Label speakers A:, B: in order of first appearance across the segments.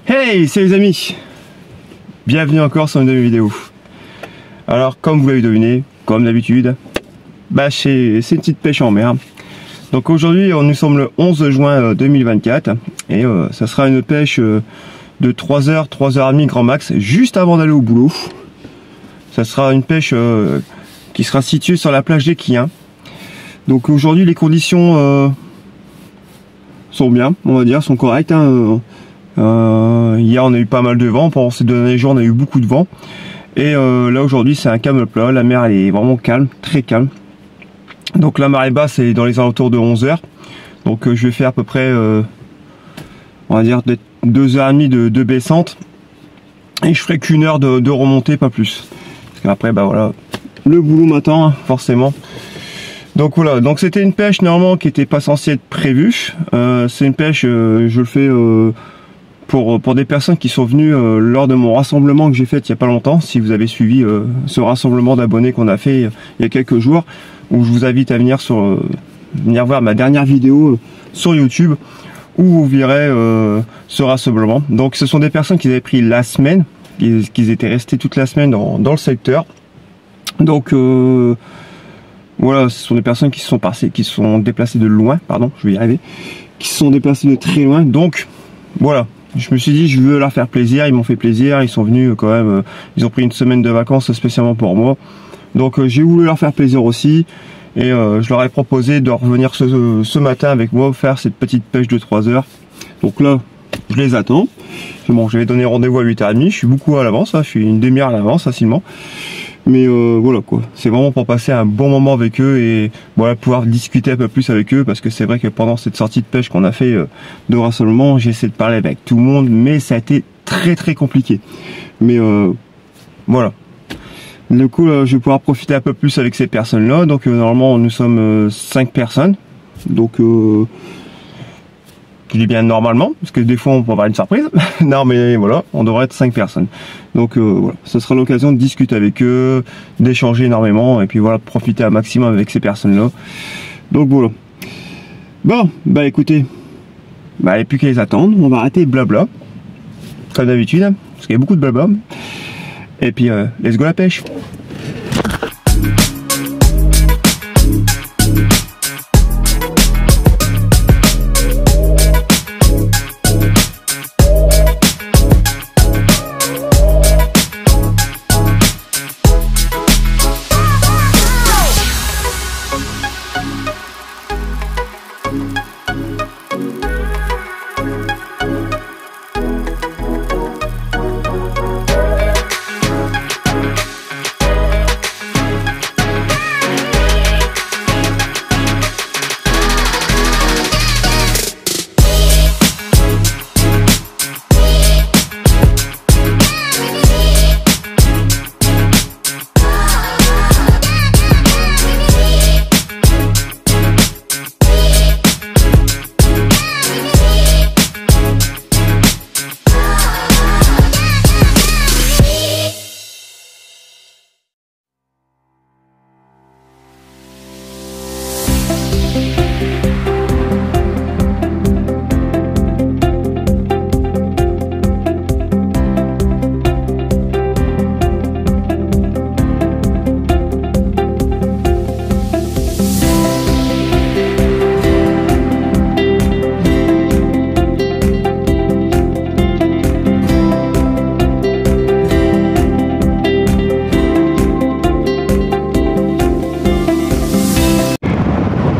A: Hey, salut les amis, bienvenue encore sur une nouvelle vidéo. Alors comme vous l'avez deviné, comme d'habitude, c'est une petite pêche en mer. Donc aujourd'hui nous sommes le 11 juin 2024 et ça sera une pêche de 3h, 3h30 grand max, juste avant d'aller au boulot. Ça sera une pêche qui sera située sur la plage des Quillins. Donc aujourd'hui les conditions sont bien, on va dire, sont correctes, hein. Hier on a eu pas mal de vent, pendant ces deux derniers jours on a eu beaucoup de vent. Et là aujourd'hui c'est un calme plat, la mer elle est vraiment calme, très calme. Donc la marée basse est dans les alentours de 11h. Donc je vais faire à peu près on va dire 2h30 de baissante. Et je ferai qu'une heure de remontée, pas plus. Parce qu'après voilà, le boulot m'attend, hein, forcément. Donc voilà, donc c'était une pêche normalement qui n'était pas censée être prévue. C'est une pêche, je le fais pour des personnes qui sont venues lors de mon rassemblement que j'ai fait il n'y a pas longtemps. Si vous avez suivi ce rassemblement d'abonnés qu'on a fait il y a quelques jours, où je vous invite à venir venir voir ma dernière vidéo sur YouTube, où vous verrez ce rassemblement. Donc ce sont des personnes qui avaient pris la semaine, qui étaient restés toute la semaine dans le secteur. Donc voilà, ce sont des personnes qui sont déplacées de loin, pardon, je vais y arriver, qui se sont déplacées de très loin. Donc voilà, je me suis dit je veux leur faire plaisir, ils m'ont fait plaisir, ils sont venus quand même, ils ont pris une semaine de vacances spécialement pour moi. Donc j'ai voulu leur faire plaisir aussi, et je leur ai proposé de revenir ce matin avec moi faire cette petite pêche de 3 heures. Donc là, je les attends. Bon, j'avais donné rendez-vous à 8h30, je suis beaucoup à l'avance, hein, je suis une demi-heure à l'avance facilement. Mais voilà quoi, c'est vraiment pour passer un bon moment avec eux et voilà, pouvoir discuter un peu plus avec eux, parce que c'est vrai que pendant cette sortie de pêche qu'on a fait de rassemblement, j'ai essayé de parler avec tout le monde, mais ça a été très compliqué. Mais voilà. Du coup je vais pouvoir profiter un peu plus avec ces personnes là. Donc normalement nous sommes 5 personnes. Donc je dis bien normalement, parce que des fois on peut avoir une surprise. Non mais voilà, on devrait être 5 personnes. Donc voilà, ce sera l'occasion de discuter avec eux, d'échanger énormément, et puis voilà, de profiter un maximum avec ces personnes là. Donc voilà. Bon, bah écoutez, il n'y a plus qu'à les attendre, on va arrêter le blabla, comme d'habitude, hein, parce qu'il y a beaucoup de blabla. Et puis let's go la pêche.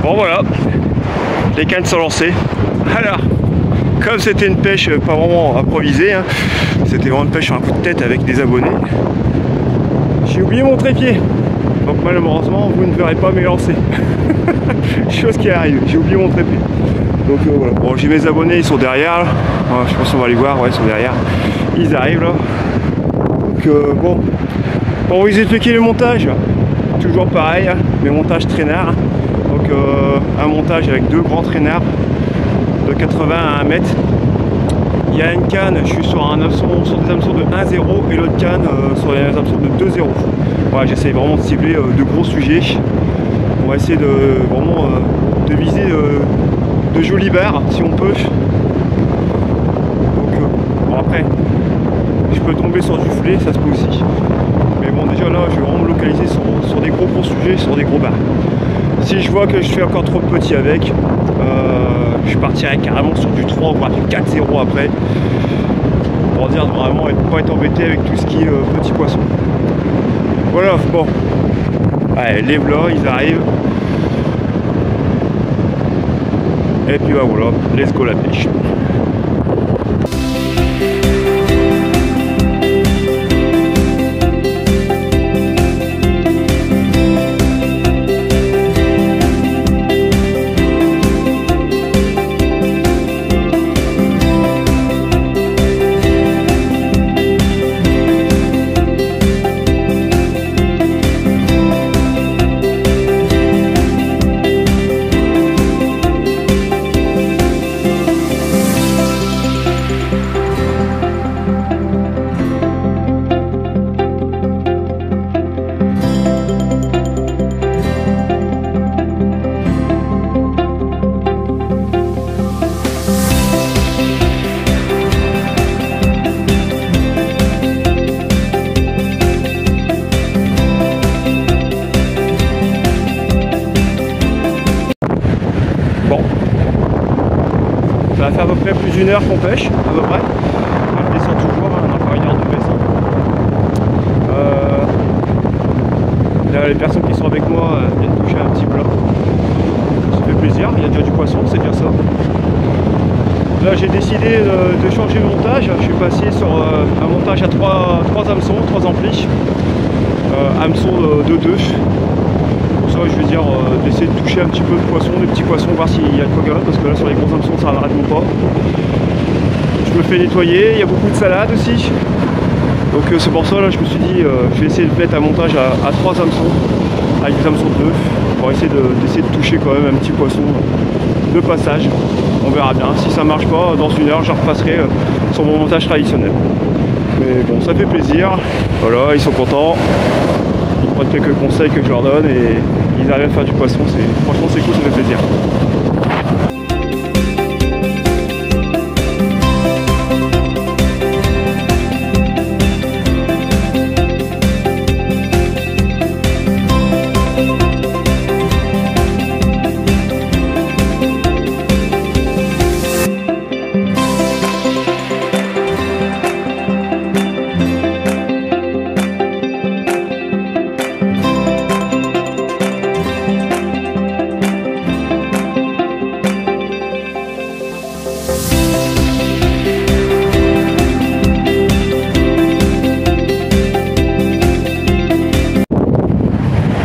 A: Bon voilà, les cannes sont lancées. Alors, comme c'était une pêche pas vraiment improvisée, hein, c'était vraiment une pêche sur un coup de tête avec des abonnés. J'ai oublié mon trépied. Donc malheureusement vous ne verrez pas mes lancers. Chose qui arrive, j'ai oublié mon trépied. Donc voilà. Bon, j'ai mes abonnés, ils sont derrière là. Je pense qu'on va les voir, ouais, ils sont derrière. Ils arrivent là. Donc bon. Pour vous expliquer le montage, toujours pareil, hein, mes montages traînards. Donc un montage avec deux grands traînards de 80 à 1 mètre. Il y a une canne, je suis sur un hameçon, sur des hameçons de 1,0 et l'autre canne sur des hameçons de 2,0. Voilà, j'essaie vraiment de cibler de gros sujets. On va essayer de vraiment de viser de jolies barres si on peut. Donc bon, après, je peux tomber sur du filet, ça se peut aussi. Mais bon, déjà là, je vais vraiment me localiser sur des gros sujets, sur des gros barres. Si je vois que je fais encore trop petit avec, je partirai carrément sur du 3 voire du 4,0 après, pour dire vraiment pas être embêté avec tout ce qui est petit poisson. Voilà, bon, allez, les là, ils arrivent, et puis bah voilà, let's go la pêche. Ça va faire à peu près plus d'une heure qu'on pêche, à peu près. On descend toujours, on a encore une heure de baisse. Là, les personnes qui sont avec moi viennent toucher un petit plat. Ça fait plaisir, il y a déjà du poisson, c'est bien ça. Là, j'ai décidé de changer le montage. Je suis passé sur un montage à 3 hameçons, 3 amplis. Hameçon de 2. Pour ça, je vais dire d'essayer de toucher un petit peu de poisson, des petits poissons, voir s'il y a de quoi garer, parce que là, sur les gros hameçons, ça n'arrête pas. Je me fais nettoyer, il y a beaucoup de salade aussi. Donc c'est pour ça, là, je me suis dit, je vais essayer de mettre un montage à 3 hameçons, avec des hameçons de 2, pour essayer d'essayer de toucher quand même un petit poisson de passage. On verra bien. Si ça marche pas, dans une heure, je repasserai sur mon montage traditionnel. Mais bon, ça fait plaisir. Voilà, ils sont contents. Ils prennent quelques conseils que je leur donne et ils arrivent à faire du poisson. Franchement, c'est cool, ça fait plaisir.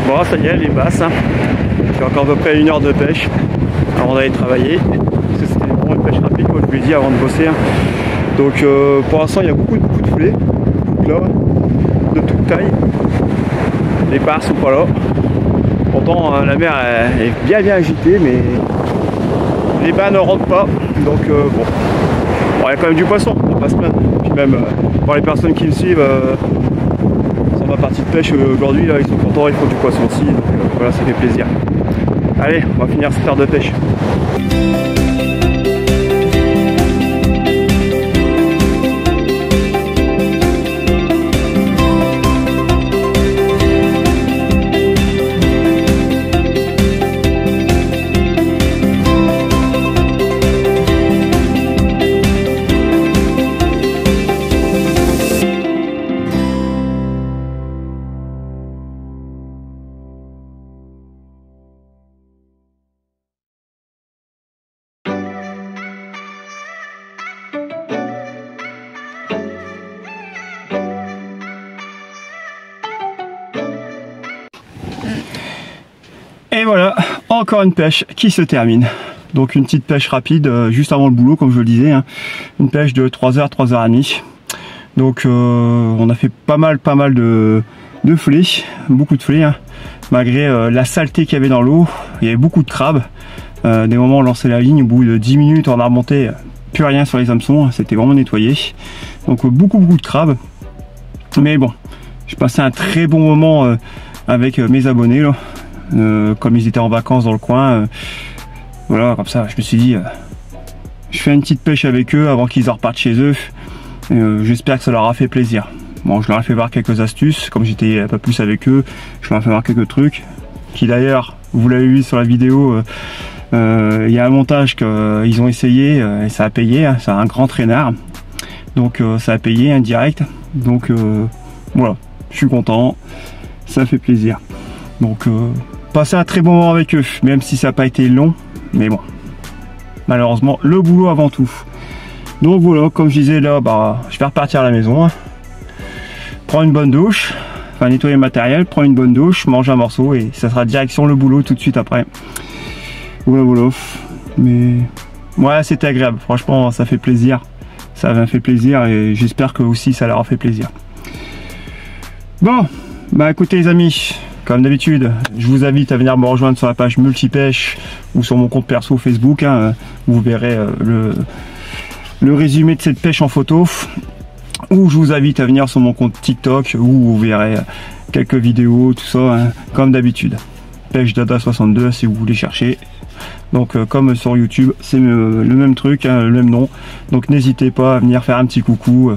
A: Bon, ça y est, les basses. J'ai encore à peu près 1 heure de pêche avant d'aller travailler. Parce que c'était vraiment une pêche rapide, comme je vous l'ai dit, avant de bosser. Donc pour l'instant, il y a beaucoup de foulées. Là, de toute taille. Les barres sont pas là. Pourtant, la mer est bien agitée, mais les bas ne rentrent pas. Donc bon, il y a quand même du poisson, on va pas se plaindre. Puis même pour les personnes qui me suivent, ma partie de pêche aujourd'hui, là, ils sont contents, ils font du poisson aussi, donc voilà, ça fait plaisir. Allez, on va finir cette heure de pêche. voilà, encore une pêche qui se termine. Donc une petite pêche rapide juste avant le boulot, comme je le disais, hein. Une pêche de 3h, 3h30. Donc on a fait pas mal de filets, beaucoup de filets, hein. Malgré la saleté qu'il y avait dans l'eau, il y avait beaucoup de crabes. Des moments on lançait la ligne, au bout de 10 minutes on a remonté, plus rien sur les hameçons, c'était vraiment nettoyé. Donc beaucoup de crabes. Mais bon, j'ai passé un très bon moment avec mes abonnés là. Comme ils étaient en vacances dans le coin, voilà, comme ça je me suis dit je fais une petite pêche avec eux avant qu'ils en repartent chez eux. J'espère que ça leur a fait plaisir. Bon, je leur ai fait voir quelques astuces, comme j'étais un peu plus avec eux, je leur ai fait voir quelques trucs qui d'ailleurs, vous l'avez vu sur la vidéo, il y a un montage qu'ils ont essayé et ça a payé, hein. C'est un grand traînard, donc ça a payé un direct. Donc voilà, je suis content, ça fait plaisir. Donc passer un très bon moment avec eux, même si ça n'a pas été long, mais bon, malheureusement le boulot avant tout. Donc voilà, comme je disais là, bah, je vais repartir à la maison, hein. Prendre une bonne douche, enfin nettoyer le matériel, prendre une bonne douche, manger un morceau et ça sera direction le boulot tout de suite après. Voilà. Mais ouais, c'était agréable, franchement ça fait plaisir. Ça m'a fait plaisir et j'espère que aussi ça leur a fait plaisir. Bon, bah écoutez les amis, comme d'habitude, je vous invite à venir me rejoindre sur la page Multipêche ou sur mon compte perso Facebook, hein. Vous verrez le résumé de cette pêche en photo. Ou je vous invite à venir sur mon compte TikTok où vous verrez quelques vidéos, tout ça, hein, comme d'habitude. Pêche Dada 62 si vous voulez chercher. Donc comme sur YouTube, c'est le même truc, hein, le même nom. Donc n'hésitez pas à venir faire un petit coucou,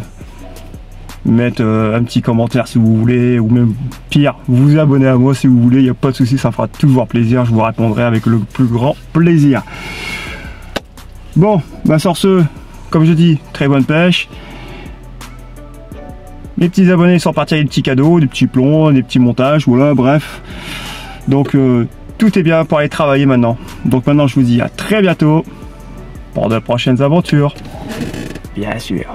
A: mettre un petit commentaire si vous voulez, ou même pire, vous abonner à moi si vous voulez, il n'y a pas de souci, ça fera toujours plaisir, je vous répondrai avec le plus grand plaisir. Bon, bah sur ce, comme je dis, très bonne pêche. Les petits abonnés sont repartis avec des petits cadeaux, des petits plombs, des petits montages, voilà, bref. Donc tout est bien pour aller travailler maintenant. Donc maintenant je vous dis à très bientôt pour de prochaines aventures. Bien sûr.